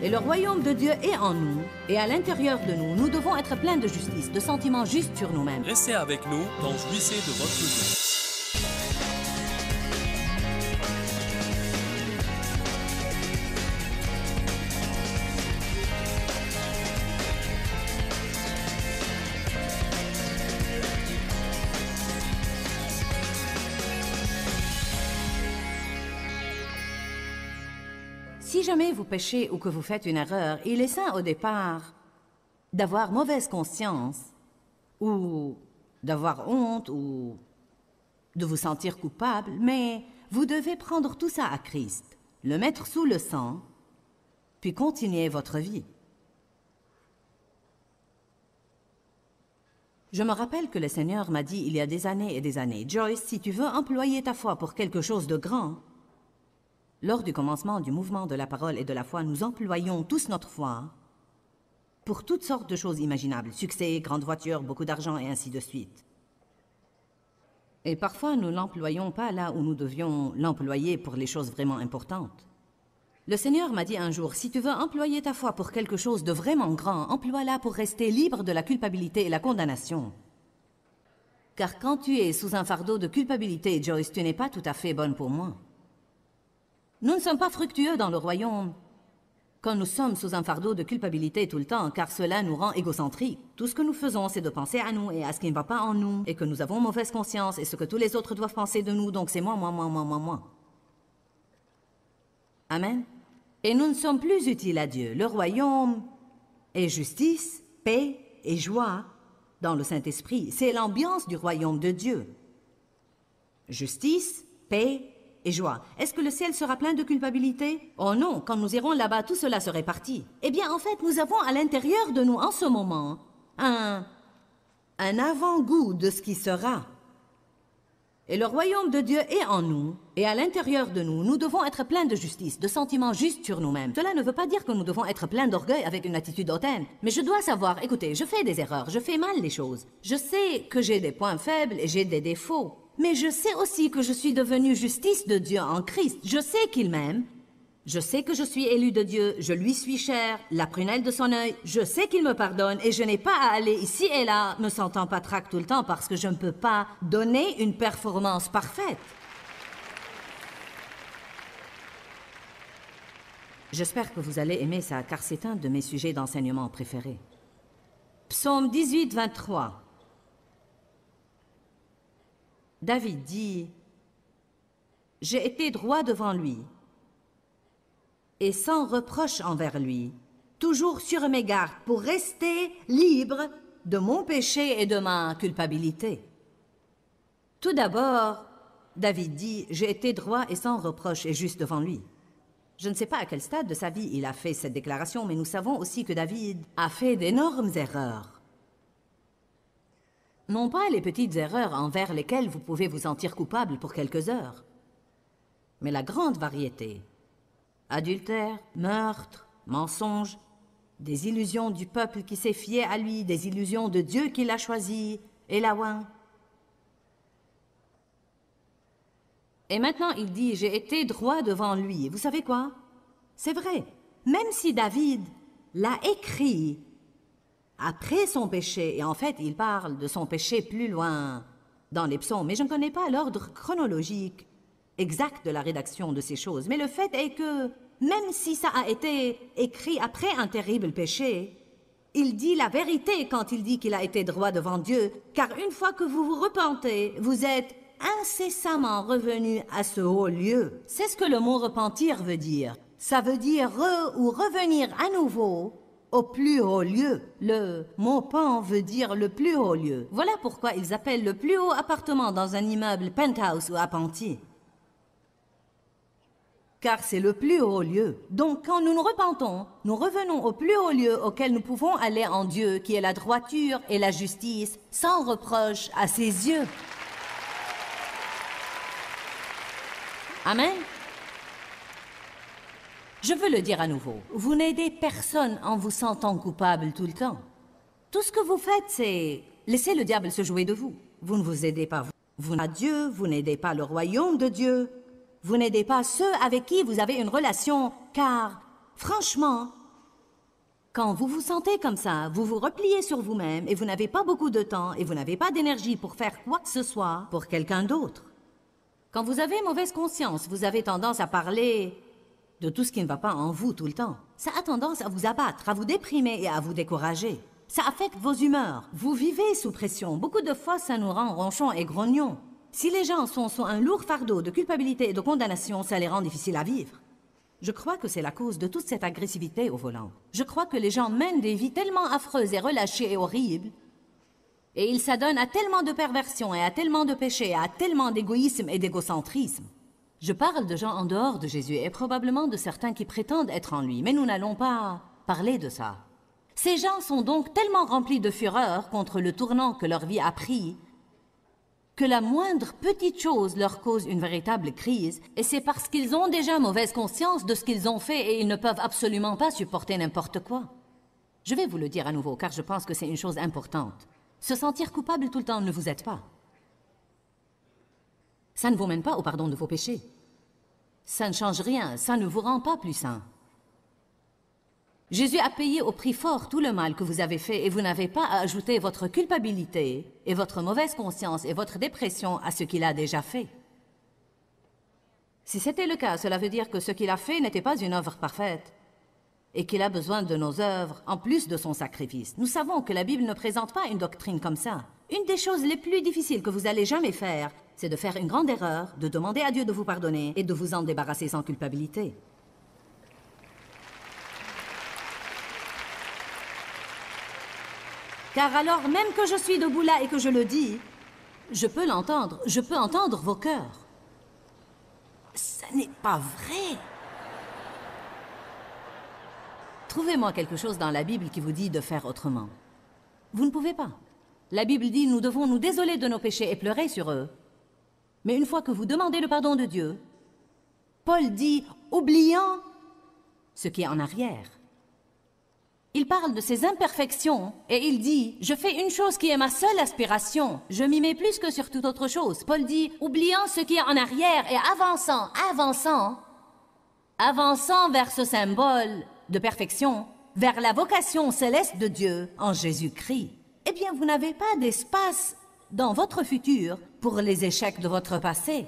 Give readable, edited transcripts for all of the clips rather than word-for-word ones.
Et le royaume de Dieu est en nous, et à l'intérieur de nous, nous devons être pleins de justice, de sentiments justes sur nous-mêmes. Restez avec nous dans Jouissez de votre vie. Si jamais vous péchez ou que vous faites une erreur, il est sain au départ d'avoir mauvaise conscience ou d'avoir honte ou de vous sentir coupable, mais vous devez prendre tout ça à Christ, le mettre sous le sang, puis continuer votre vie. Je me rappelle que le Seigneur m'a dit il y a des années et des années, « Joyce, si tu veux employer ta foi pour quelque chose de grand, » lors du commencement du mouvement de la parole et de la foi, nous employons tous notre foi pour toutes sortes de choses imaginables, succès, grande voiture, beaucoup d'argent et ainsi de suite. Et parfois, nous ne l'employons pas là où nous devions l'employer pour les choses vraiment importantes. Le Seigneur m'a dit un jour, si tu veux employer ta foi pour quelque chose de vraiment grand, emploie-la pour rester libre de la culpabilité et la condamnation. Car quand tu es sous un fardeau de culpabilité, Joyce, tu n'es pas tout à fait bonne pour moi. Nous ne sommes pas fructueux dans le royaume quand nous sommes sous un fardeau de culpabilité tout le temps, car cela nous rend égocentriques. Tout ce que nous faisons, c'est de penser à nous et à ce qui ne va pas en nous, et que nous avons mauvaise conscience, et ce que tous les autres doivent penser de nous, donc c'est moi, moi, moi, moi, moi, moi. Amen. Et nous ne sommes plus utiles à Dieu. Le royaume est justice, paix et joie dans le Saint-Esprit. C'est l'ambiance du royaume de Dieu. Justice, paix et joie. Est-ce que le ciel sera plein de culpabilité? Oh non, quand nous irons là-bas, tout cela serait parti. Eh bien, en fait, nous avons à l'intérieur de nous, en ce moment, un avant-goût de ce qui sera. Et le royaume de Dieu est en nous, et à l'intérieur de nous, nous devons être pleins de justice, de sentiments justes sur nous-mêmes. Cela ne veut pas dire que nous devons être pleins d'orgueil avec une attitude hautaine. Mais je dois savoir, écoutez, je fais des erreurs, je fais mal les choses. Je sais que j'ai des points faibles et j'ai des défauts. Mais je sais aussi que je suis devenue justice de Dieu en Christ. Je sais qu'il m'aime. Je sais que je suis élu de Dieu. Je lui suis chère, la prunelle de son œil. Je sais qu'il me pardonne et je n'ai pas à aller ici et là, me sentant patraque tout le temps parce que je ne peux pas donner une performance parfaite. J'espère que vous allez aimer ça, car c'est un de mes sujets d'enseignement préférés. Psaume 18, 23. David dit, « J'ai été droit devant lui et sans reproche envers lui, toujours sur mes gardes pour rester libre de mon péché et de ma culpabilité. » Tout d'abord, David dit, « J'ai été droit et sans reproche et juste devant lui. » Je ne sais pas à quel stade de sa vie il a fait cette déclaration, mais nous savons aussi que David a fait d'énormes erreurs. Non pas les petites erreurs envers lesquelles vous pouvez vous sentir coupable pour quelques heures, mais la grande variété. Adultère, meurtre, mensonge, des illusions du peuple qui s'est fié à lui, des illusions de Dieu qui l'a choisi, et la ouin. Et maintenant il dit, j'ai été droit devant lui. Vous savez quoi? C'est vrai, même si David l'a écrit après son péché, et en fait, il parle de son péché plus loin dans les psaumes, mais je ne connais pas l'ordre chronologique exact de la rédaction de ces choses. Mais le fait est que, même si ça a été écrit après un terrible péché, il dit la vérité quand il dit qu'il a été droit devant Dieu, car une fois que vous vous repentez, vous êtes incessamment revenu à ce haut lieu. C'est ce que le mot repentir veut dire. Ça veut dire ou revenir à nouveau au plus haut lieu. Le mot pan veut dire le plus haut lieu. Voilà pourquoi ils appellent le plus haut appartement dans un immeuble penthouse ou appentis. Car c'est le plus haut lieu. Donc quand nous nous repentons, nous revenons au plus haut lieu auquel nous pouvons aller en Dieu, qui est la droiture et la justice, sans reproche à ses yeux. Amen. Je veux le dire à nouveau, vous n'aidez personne en vous sentant coupable tout le temps. Tout ce que vous faites, c'est laisser le diable se jouer de vous. Vous ne vous aidez pas vous à Dieu, vous n'aidez pas le royaume de Dieu, vous n'aidez pas ceux avec qui vous avez une relation, car, franchement, Quand vous vous sentez comme ça, vous vous repliez sur vous-même et vous n'avez pas beaucoup de temps et vous n'avez pas d'énergie pour faire quoi que ce soit pour quelqu'un d'autre. Quand vous avez mauvaise conscience, vous avez tendance à parler de tout ce qui ne va pas en vous tout le temps. Ça a tendance à vous abattre, à vous déprimer et à vous décourager. Ça affecte vos humeurs. Vous vivez sous pression. Beaucoup de fois, ça nous rend ronchons et grognons. Si les gens sont sous un lourd fardeau de culpabilité et de condamnation, ça les rend difficiles à vivre. Je crois que c'est la cause de toute cette agressivité au volant. Je crois que les gens mènent des vies tellement affreuses et relâchées et horribles, et ils s'adonnent à tellement de perversions et à tellement de péchés, à tellement d'égoïsme et d'égocentrisme. Je parle de gens en dehors de Jésus et probablement de certains qui prétendent être en lui, mais nous n'allons pas parler de ça. Ces gens sont donc tellement remplis de fureur contre le tournant que leur vie a pris que la moindre petite chose leur cause une véritable crise, et c'est parce qu'ils ont déjà mauvaise conscience de ce qu'ils ont fait et ils ne peuvent absolument pas supporter n'importe quoi. Je vais vous le dire à nouveau, car je pense que c'est une chose importante. Se sentir coupable tout le temps ne vous aide pas. Ça ne vous mène pas au pardon de vos péchés. Ça ne change rien, ça ne vous rend pas plus saint. Jésus a payé au prix fort tout le mal que vous avez fait et vous n'avez pas à ajouter votre culpabilité et votre mauvaise conscience et votre dépression à ce qu'il a déjà fait. Si c'était le cas, cela veut dire que ce qu'il a fait n'était pas une œuvre parfaite et qu'il a besoin de nos œuvres en plus de son sacrifice. Nous savons que la Bible ne présente pas une doctrine comme ça. Une des choses les plus difficiles que vous allez jamais faire, c'est de faire une grande erreur, de demander à Dieu de vous pardonner et de vous en débarrasser sans culpabilité. Car alors, même que je suis debout là et que je le dis, je peux l'entendre, je peux entendre vos cœurs. Ça n'est pas vrai. Trouvez-moi quelque chose dans la Bible qui vous dit de faire autrement. Vous ne pouvez pas. La Bible dit, nous devons nous désoler de nos péchés et pleurer sur eux. Mais une fois que vous demandez le pardon de Dieu, Paul dit, oubliant ce qui est en arrière. Il parle de ses imperfections et il dit « Je fais une chose qui est ma seule aspiration. Je m'y mets plus que sur toute autre chose. » Paul dit « Oubliant ce qui est en arrière et avançant vers ce symbole de perfection, vers la vocation céleste de Dieu en Jésus-Christ. » Eh bien, vous n'avez pas d'espace dans votre futur pour les échecs de votre passé.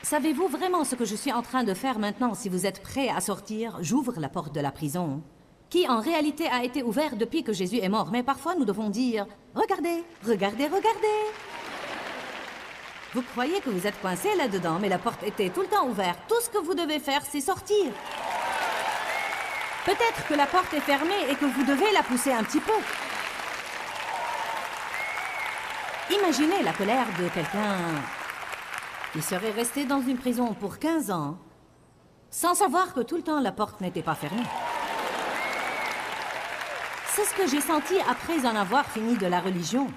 Savez-vous vraiment ce que je suis en train de faire maintenant? Si vous êtes prêts à sortir, j'ouvre la porte de la prison, qui en réalité a été ouverte depuis que Jésus est mort. Mais parfois, nous devons dire « Regardez, regardez, regardez !» Vous croyez que vous êtes coincé là-dedans, mais la porte était tout le temps ouverte. Tout ce que vous devez faire, c'est sortir. Peut-être que la porte est fermée et que vous devez la pousser un petit peu. Imaginez la colère de quelqu'un qui serait resté dans une prison pour 15 ans, sans savoir que tout le temps la porte n'était pas fermée. C'est ce que j'ai senti après en avoir fini de la religion.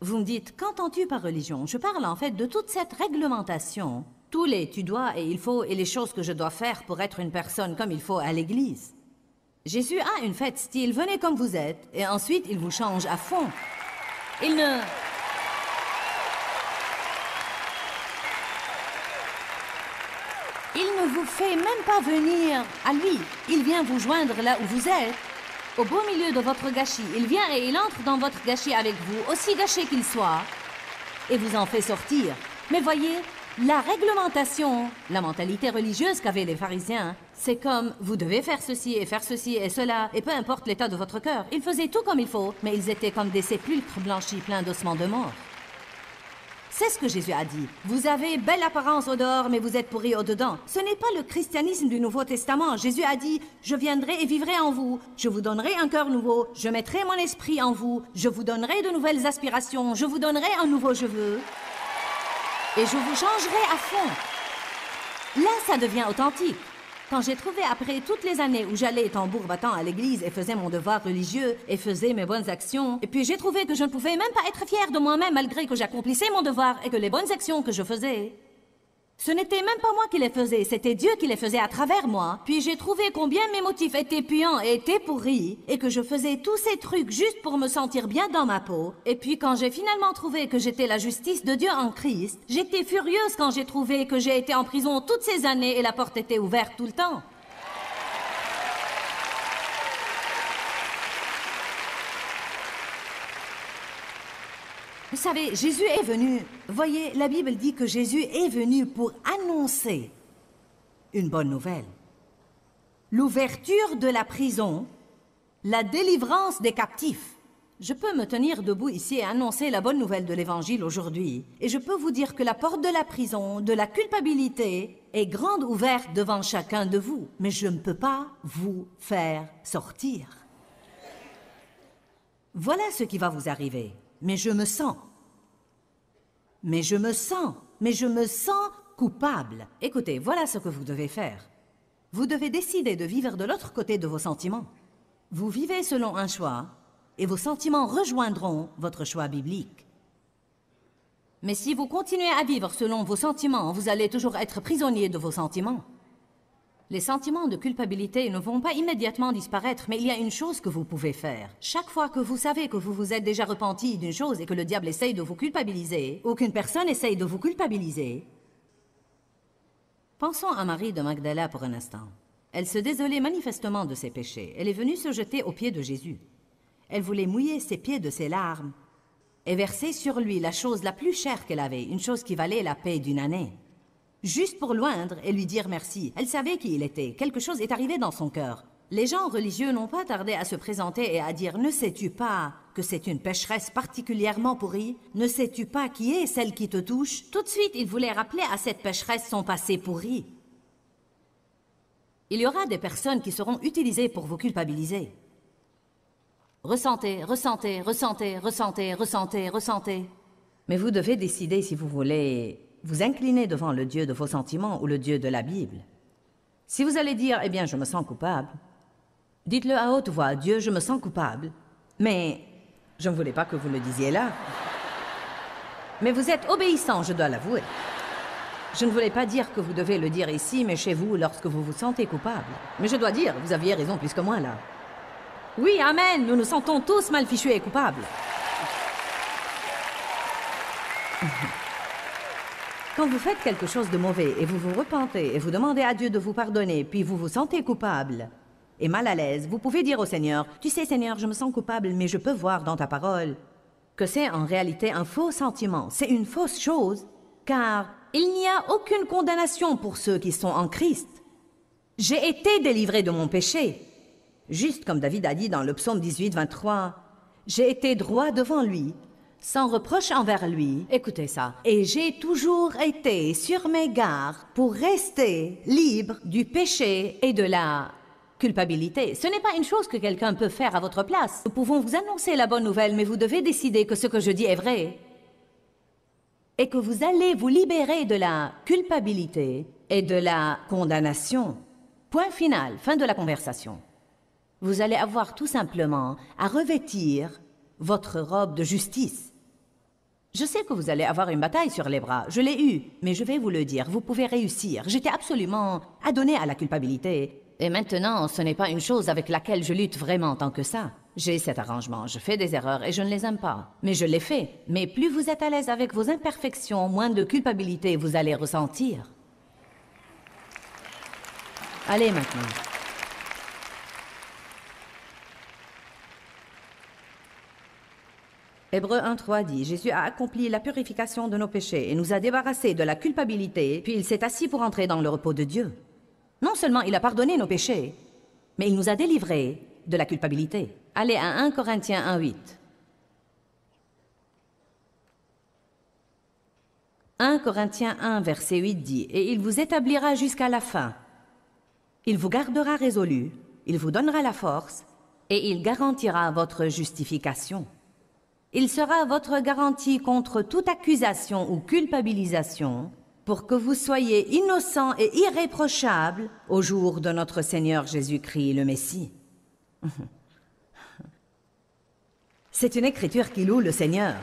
Vous me dites, qu'entends-tu par religion? Je parle en fait de toute cette réglementation, tous les tu dois et il faut et les choses que je dois faire pour être une personne comme il faut à l'église. Jésus a une fête style, venez comme vous êtes, et ensuite il vous change à fond. Il ne vous fait même pas venir à lui. Il vient vous joindre là où vous êtes, au beau milieu de votre gâchis. Il vient et il entre dans votre gâchis avec vous, aussi gâché qu'il soit, et vous en fait sortir. Mais voyez, la réglementation, la mentalité religieuse qu'avaient les pharisiens, c'est comme vous devez faire ceci et cela, et peu importe l'état de votre cœur. Ils faisaient tout comme il faut, mais ils étaient comme des sépulcres blanchis pleins d'ossements de mort. C'est ce que Jésus a dit. Vous avez belle apparence au dehors, mais vous êtes pourris au dedans. Ce n'est pas le christianisme du Nouveau Testament. Jésus a dit, je viendrai et vivrai en vous. Je vous donnerai un cœur nouveau. Je mettrai mon esprit en vous. Je vous donnerai de nouvelles aspirations. Je vous donnerai un nouveau je veux. Et je vous changerai à fond. Là, ça devient authentique. Quand j'ai trouvé après toutes les années où j'allais tambour battant à l'église et faisais mon devoir religieux et faisais mes bonnes actions, et puis j'ai trouvé que je ne pouvais même pas être fière de moi-même malgré que j'accomplissais mon devoir et que les bonnes actions que je faisais Ce n'était même pas moi qui les faisais, c'était Dieu qui les faisait à travers moi. Puis j'ai trouvé combien mes motifs étaient puants et étaient pourris, et que je faisais tous ces trucs juste pour me sentir bien dans ma peau. Et puis quand j'ai finalement trouvé que j'étais la justice de Dieu en Christ, j'étais furieuse quand j'ai trouvé que j'ai été en prison toutes ces années et la porte était ouverte tout le temps. Vous savez, Jésus est venu. Voyez, la Bible dit que Jésus est venu pour annoncer une bonne nouvelle. L'ouverture de la prison, la délivrance des captifs. Je peux me tenir debout ici et annoncer la bonne nouvelle de l'Évangile aujourd'hui. Et je peux vous dire que la porte de la prison, de la culpabilité, est grande ouverte devant chacun de vous. Mais je ne peux pas vous faire sortir. Voilà ce qui va vous arriver. Mais je me sens coupable. Écoutez, voilà ce que vous devez faire. Vous devez décider de vivre de l'autre côté de vos sentiments. Vous vivez selon un choix, et vos sentiments rejoindront votre choix biblique. Mais si vous continuez à vivre selon vos sentiments, vous allez toujours être prisonnier de vos sentiments. Les sentiments de culpabilité ne vont pas immédiatement disparaître, mais il y a une chose que vous pouvez faire. Chaque fois que vous savez que vous vous êtes déjà repenti d'une chose et que le diable essaye de vous culpabiliser, ou qu'une personne essaye de vous culpabiliser, pensons à Marie de Magdala pour un instant. Elle se désolait manifestement de ses péchés. Elle est venue se jeter aux pieds de Jésus. Elle voulait mouiller ses pieds de ses larmes et verser sur lui la chose la plus chère qu'elle avait, une chose qui valait la paix d'une année. Juste pour loindre et lui dire merci. Elle savait qui il était. Quelque chose est arrivé dans son cœur. Les gens religieux n'ont pas tardé à se présenter et à dire « Ne sais-tu pas que c'est une pécheresse particulièrement pourrie? Ne sais-tu pas qui est celle qui te touche ?» Tout de suite, ils voulaient rappeler à cette pécheresse son passé pourri. Il y aura des personnes qui seront utilisées pour vous culpabiliser. Ressentez, ressentez, ressentez, ressentez, ressentez, ressentez. Mais vous devez décider si vous voulez vous incliner devant le Dieu de vos sentiments ou le Dieu de la Bible. Si vous allez dire « Eh bien, je me sens coupable », dites-le à haute voix « Dieu, je me sens coupable ». Mais je ne voulais pas que vous le disiez là. Mais vous êtes obéissant, je dois l'avouer. Je ne voulais pas dire que vous devez le dire ici, mais chez vous, lorsque vous vous sentez coupable. Mais je dois dire, vous aviez raison plus que moi là. Oui, amen, nous nous sentons tous mal fichus et coupables. Quand vous faites quelque chose de mauvais et vous vous repentez et vous demandez à Dieu de vous pardonner, puis vous vous sentez coupable et mal à l'aise, vous pouvez dire au Seigneur, « Tu sais, Seigneur, je me sens coupable, mais je peux voir dans ta parole que c'est en réalité un faux sentiment. C'est une fausse chose, car il n'y a aucune condamnation pour ceux qui sont en Christ. J'ai été délivré de mon péché. » Juste comme David a dit dans le psaume 18, 23, « J'ai été droit devant lui, sans reproche envers lui. » Écoutez ça. « Et j'ai toujours été sur mes gardes pour rester libre du péché et de la culpabilité. » Ce n'est pas une chose que quelqu'un peut faire à votre place. Nous pouvons vous annoncer la bonne nouvelle, mais vous devez décider que ce que je dis est vrai. Et que vous allez vous libérer de la culpabilité et de la condamnation. Point final, fin de la conversation. Vous allez avoir tout simplement à revêtir votre robe de justice. Je sais que vous allez avoir une bataille sur les bras, je l'ai eue, mais je vais vous le dire, vous pouvez réussir. J'étais absolument adonnée à la culpabilité. Et maintenant, ce n'est pas une chose avec laquelle je lutte vraiment tant que ça. J'ai cet arrangement, je fais des erreurs et je ne les aime pas. Mais je les fais. Mais plus vous êtes à l'aise avec vos imperfections, moins de culpabilité vous allez ressentir. Allez maintenant. Hébreux 1.3 dit, Jésus a accompli la purification de nos péchés et nous a débarrassés de la culpabilité, puis il s'est assis pour entrer dans le repos de Dieu. Non seulement il a pardonné nos péchés, mais il nous a délivrés de la culpabilité. Allez à 1 Corinthiens 1.8. 1 Corinthiens 1, verset 8 dit, « Et il vous établira jusqu'à la fin. Il vous gardera résolu, il vous donnera la force, et il garantira votre justification. Il sera votre garantie contre toute accusation ou culpabilisation, pour que vous soyez innocents et irréprochables au jour de notre Seigneur Jésus-Christ, le Messie. » C'est une écriture qui loue le Seigneur.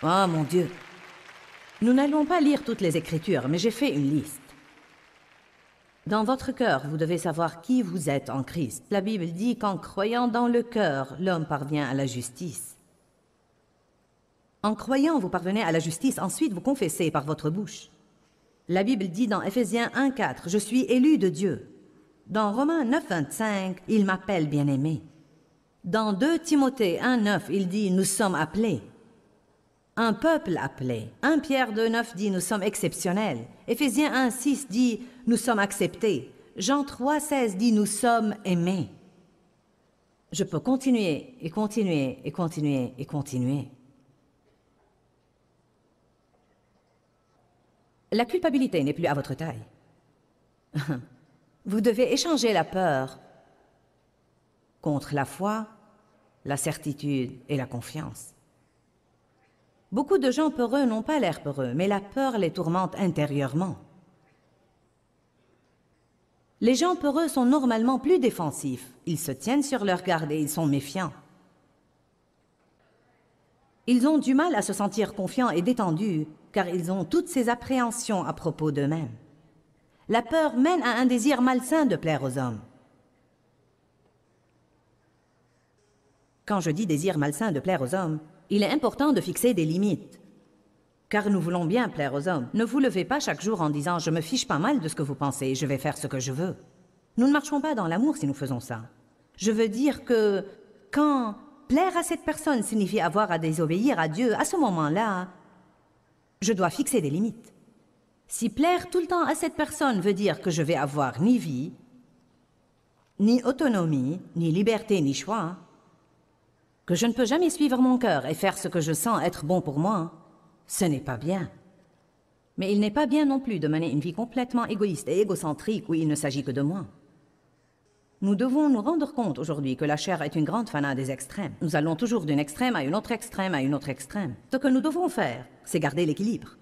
Oh mon Dieu! Nous n'allons pas lire toutes les Écritures, mais j'ai fait une liste. Dans votre cœur, vous devez savoir qui vous êtes en Christ. La Bible dit qu'en croyant dans le cœur, l'homme parvient à la justice. En croyant, vous parvenez à la justice, ensuite vous confessez par votre bouche. La Bible dit dans Éphésiens 1,4, « Je suis élu de Dieu ». Dans Romains 9,25, « Il m'appelle bien-aimé ». Dans 2 Timothée 1,9, il dit « Nous sommes appelés ». Un peuple appelé. 1 Pierre 2,9 dit « Nous sommes exceptionnels ». Éphésiens 1,6 dit « Nous sommes acceptés ». Jean 3,16 dit « Nous sommes aimés ». Je peux continuer et continuer et continuer et continuer. La culpabilité n'est plus à votre taille. Vous devez échanger la peur contre la foi, la certitude et la confiance. Beaucoup de gens peureux n'ont pas l'air peureux, mais la peur les tourmente intérieurement. Les gens peureux sont normalement plus défensifs. Ils se tiennent sur leur garde et ils sont méfiants. Ils ont du mal à se sentir confiants et détendus, car ils ont toutes ces appréhensions à propos d'eux-mêmes. La peur mène à un désir malsain de plaire aux hommes. Quand je dis désir malsain de plaire aux hommes, il est important de fixer des limites, car nous voulons bien plaire aux hommes. Ne vous levez pas chaque jour en disant « je me fiche pas mal de ce que vous pensez, je vais faire ce que je veux ». Nous ne marchons pas dans l'amour si nous faisons ça. Je veux dire que quand plaire à cette personne signifie avoir à désobéir à Dieu, à ce moment-là, je dois fixer des limites. Si plaire tout le temps à cette personne veut dire que je vais avoir ni vie, ni autonomie, ni liberté, ni choix, que je ne peux jamais suivre mon cœur et faire ce que je sens être bon pour moi, ce n'est pas bien. Mais il n'est pas bien non plus de mener une vie complètement égoïste et égocentrique où il ne s'agit que de moi. Nous devons nous rendre compte aujourd'hui que la chair est une grande fanat des extrêmes. Nous allons toujours d'une extrême à une autre extrême à une autre extrême. Ce que nous devons faire, c'est garder l'équilibre.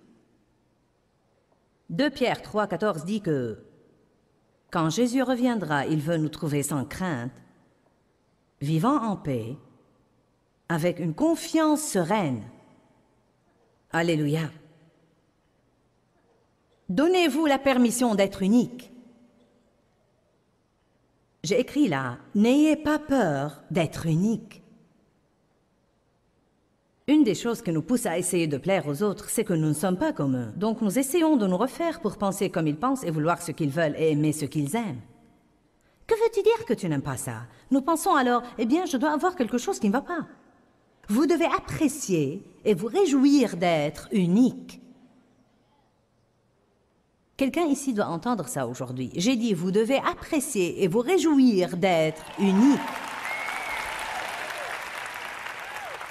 2 Pierre 3,14 dit que quand Jésus reviendra, il veut nous trouver sans crainte, vivant en paix, avec une confiance sereine. Alléluia. Donnez-vous la permission d'être unique. J'ai écrit là, n'ayez pas peur d'être unique. Une des choses qui nous pousse à essayer de plaire aux autres, c'est que nous ne sommes pas comme eux. Donc nous essayons de nous refaire pour penser comme ils pensent et vouloir ce qu'ils veulent et aimer ce qu'ils aiment. Que veux-tu dire que tu n'aimes pas ça? Nous pensons alors, eh bien, je dois avoir quelque chose qui ne va pas. Vous devez apprécier et vous réjouir d'être unique. Quelqu'un ici doit entendre ça aujourd'hui. J'ai dit, vous devez apprécier et vous réjouir d'être unique.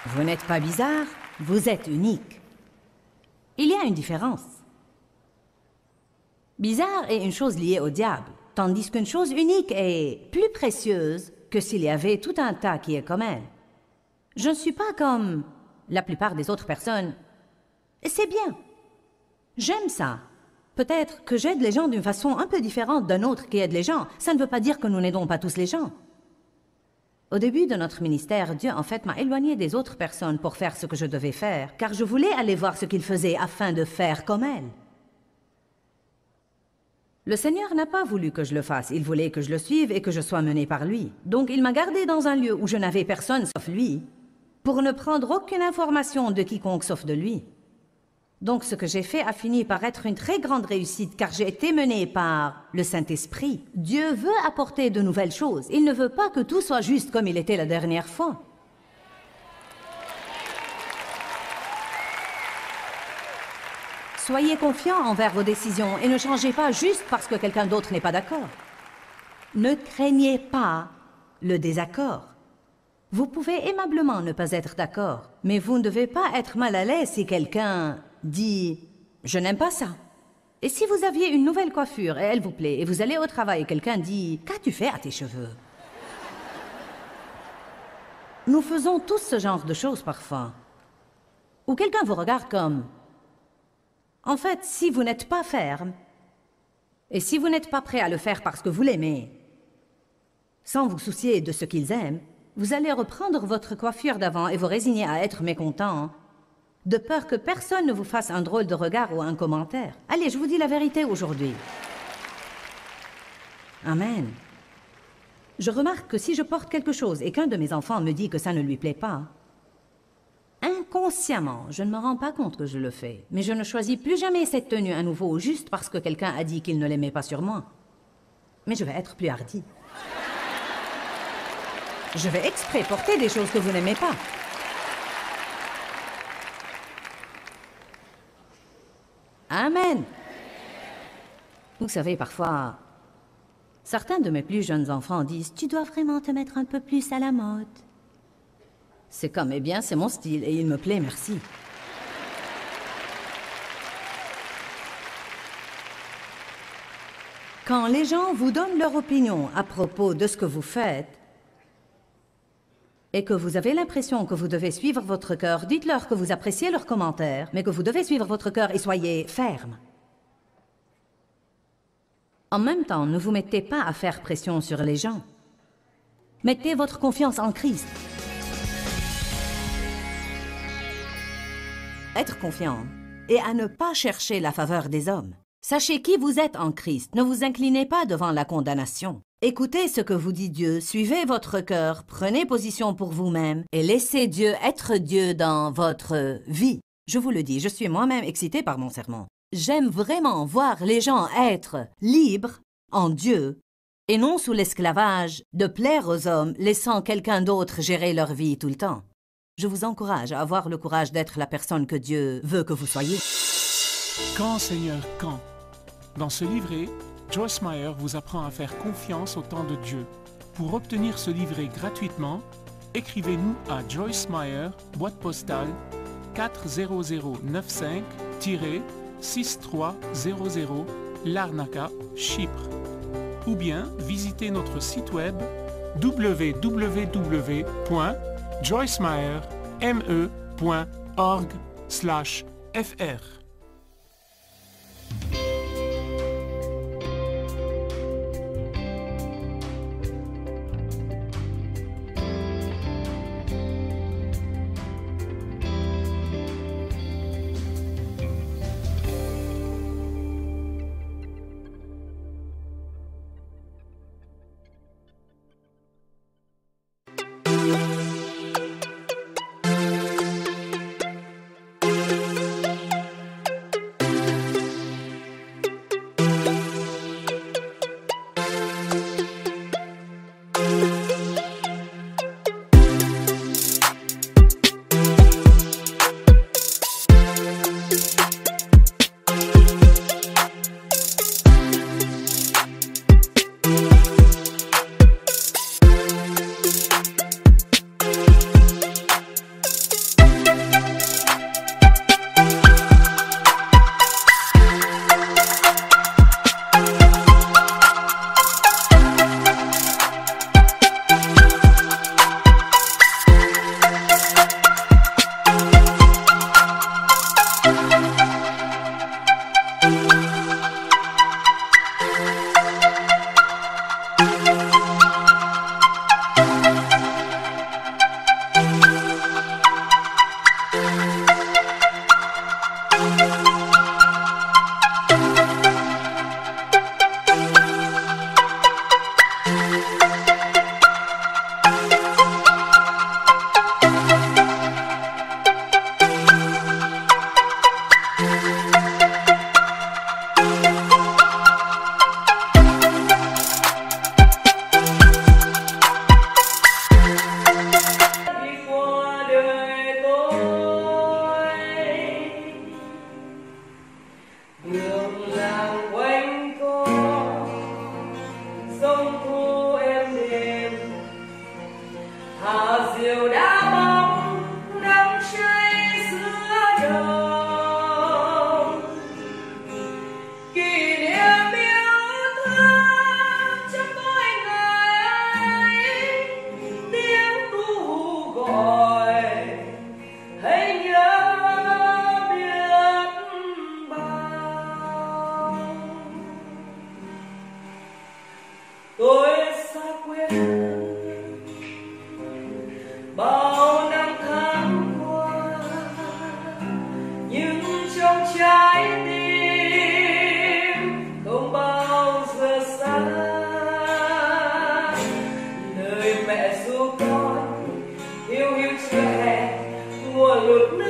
Vous n'êtes pas bizarre, vous êtes unique. Il y a une différence. Bizarre est une chose liée au diable, tandis qu'une chose unique est plus précieuse que s'il y avait tout un tas qui est comme elle. Je ne suis pas comme la plupart des autres personnes. Et c'est bien. J'aime ça. Peut-être que j'aide les gens d'une façon un peu différente d'un autre qui aide les gens. Ça ne veut pas dire que nous n'aidons pas tous les gens. Au début de notre ministère, Dieu en fait m'a éloigné des autres personnes pour faire ce que je devais faire, car je voulais aller voir ce qu'ils faisaient afin de faire comme elles. Le Seigneur n'a pas voulu que je le fasse, il voulait que je le suive et que je sois mené par lui. Donc il m'a gardé dans un lieu où je n'avais personne sauf lui, pour ne prendre aucune information de quiconque sauf de lui. Donc ce que j'ai fait a fini par être une très grande réussite, car j'ai été menée par le Saint-Esprit. Dieu veut apporter de nouvelles choses. Il ne veut pas que tout soit juste comme il était la dernière fois. Soyez confiants envers vos décisions et ne changez pas juste parce que quelqu'un d'autre n'est pas d'accord. Ne craignez pas le désaccord. Vous pouvez aimablement ne pas être d'accord, mais vous ne devez pas être mal à l'aise si quelqu'un dit « je n'aime pas ça ». Et si vous aviez une nouvelle coiffure et elle vous plaît, et vous allez au travail et quelqu'un dit « qu'as-tu fait à tes cheveux ?» Nous faisons tous ce genre de choses parfois. Ou quelqu'un vous regarde comme « en fait, si vous n'êtes pas ferme, et si vous n'êtes pas prêt à le faire parce que vous l'aimez, sans vous soucier de ce qu'ils aiment, vous allez reprendre votre coiffure d'avant et vous résigner à être mécontent, de peur que personne ne vous fasse un drôle de regard ou un commentaire. Allez, je vous dis la vérité aujourd'hui. Amen. Je remarque que si je porte quelque chose et qu'un de mes enfants me dit que ça ne lui plaît pas, inconsciemment, je ne me rends pas compte que je le fais, mais je ne choisis plus jamais cette tenue à nouveau juste parce que quelqu'un a dit qu'il ne l'aimait pas sur moi. Mais je vais être plus hardi. Je vais exprès porter des choses que vous n'aimez pas. Amen. Vous savez, parfois, certains de mes plus jeunes enfants disent « Tu dois vraiment te mettre un peu plus à la mode. » C'est comme, eh bien, c'est mon style et il me plaît, merci. Quand les gens vous donnent leur opinion à propos de ce que vous faites et que vous avez l'impression que vous devez suivre votre cœur, dites-leur que vous appréciez leurs commentaires, mais que vous devez suivre votre cœur et soyez ferme. En même temps, ne vous mettez pas à faire pression sur les gens. Mettez votre confiance en Christ. Être confiant et à ne pas chercher la faveur des hommes. Sachez qui vous êtes en Christ. Ne vous inclinez pas devant la condamnation. Écoutez ce que vous dit Dieu, suivez votre cœur, prenez position pour vous-même et laissez Dieu être Dieu dans votre vie. Je vous le dis, je suis moi-même excitée par mon sermon. J'aime vraiment voir les gens être libres en Dieu et non sous l'esclavage de plaire aux hommes, laissant quelqu'un d'autre gérer leur vie tout le temps. Je vous encourage à avoir le courage d'être la personne que Dieu veut que vous soyez. Quand, Seigneur, quand? Dans ce livret, Joyce Meyer vous apprend à faire confiance au temps de Dieu. Pour obtenir ce livret gratuitement, écrivez-nous à Joyce Meyer, boîte postale 40095-6300, Larnaca, Chypre. Ou bien visitez notre site web www.joycemeyer.org/fr. สู่ก่อนหิวเชื่อแหงมัวหลุด